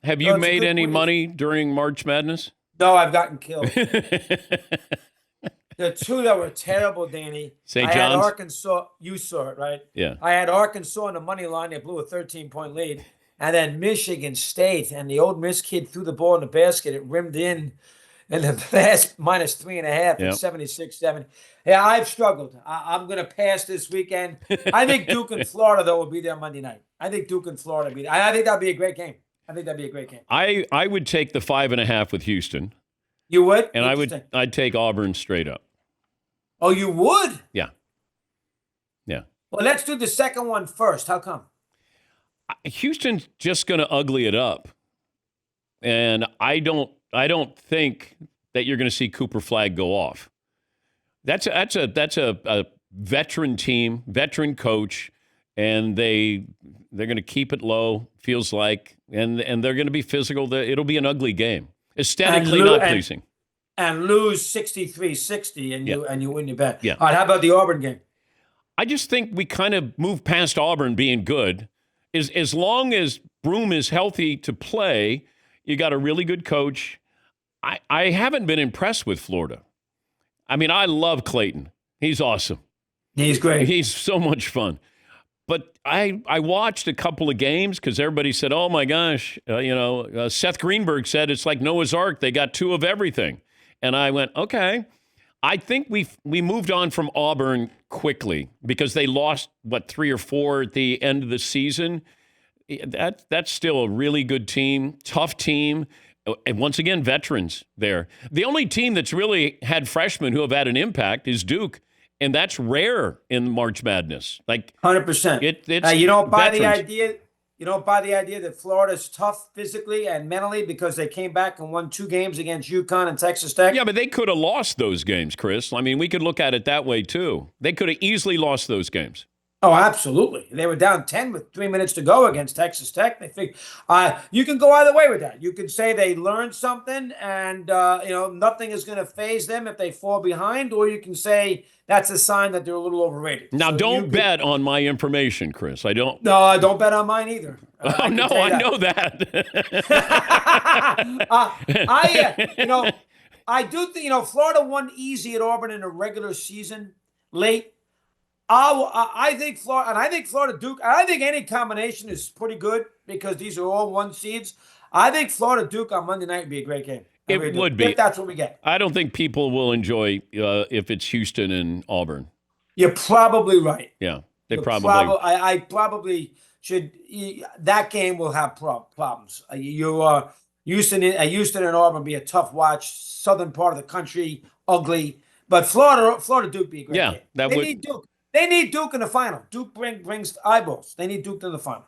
Have No, you it's a made good any point. money during March Madness? No, I've gotten killed. The two that were terrible, Danny. St. I had John's? Arkansas. You saw it, right? Yeah. I had Arkansas on the money line. They blew a 13-point lead. And then Michigan State, and the old Miss kid threw the ball in the basket. It rimmed in the last minus 3.5 and Yep. 76-7. Yeah, I've struggled. I'm going to pass this weekend. I think Duke and Florida, though, will be there Monday night. I think Duke and Florida will be there. I think that'll be a great game. I think that'd be a great game. I would take the 5.5 with Houston, You would? and Interesting. I'd take Auburn straight up. Oh, you would? Yeah. Yeah. Well, let's do the second one first. How come? Houston's just going to ugly it up, and I don't think that you're going to see Cooper Flagg go off. That's a veteran team, veteran coach, and they're going to keep it low. Feels like, and they're going to be physical. It'll be an ugly game, aesthetically not pleasing, and lose 63-60, and you win your bet. Yeah. All right. How about the Auburn game? I just think we kind of move past Auburn being good. As long as Broom is healthy to play, you got a really good coach. I haven't been impressed with Florida. I mean, I love Clayton. He's awesome. He's great. He's so much fun. But I watched a couple of games because everybody said, oh, my gosh, Seth Greenberg said it's like Noah's Ark. They got two of everything. And I went, okay. I think we moved on from Auburn quickly because they lost, 3 or 4 at the end of the season. That's still a really good team, tough team. And once again, veterans there. The only team that's really had freshmen who have had an impact is Duke. And that's rare in March Madness. Like 100%. It's you don't buy the veterans. idea. You don't buy the idea that Florida's tough physically and mentally because they came back and won 2 games against UConn and Texas Tech. Yeah, but they could have lost those games, Chris. I mean, we could look at it that way too. They could have easily lost those games. Oh, absolutely. They were down 10 with 3 minutes to go against Texas Tech. They think you can go either way with that. You could say they learned something and nothing is going to phase them if they fall behind, or you can say that's a sign that they're a little overrated. Now, don't bet on my information, Chris. I don't. No, don't bet on mine either. Oh, no, I know that. I do think, Florida won easy at Auburn in a regular season late. I think Florida, and I think Florida Duke, and I think any combination is pretty good because these are all 1 seeds. I think Florida Duke on Monday night would be a great game. It would be. If that's what we get. I don't think people will enjoy if it's Houston and Auburn. You're probably right. Yeah, I probably should. That game will have problems. Houston and Auburn be a tough watch. Southern part of the country, ugly. But Florida Duke be a great game. They need Duke. They need Duke in the final. Duke brings eyeballs. They need Duke in the final.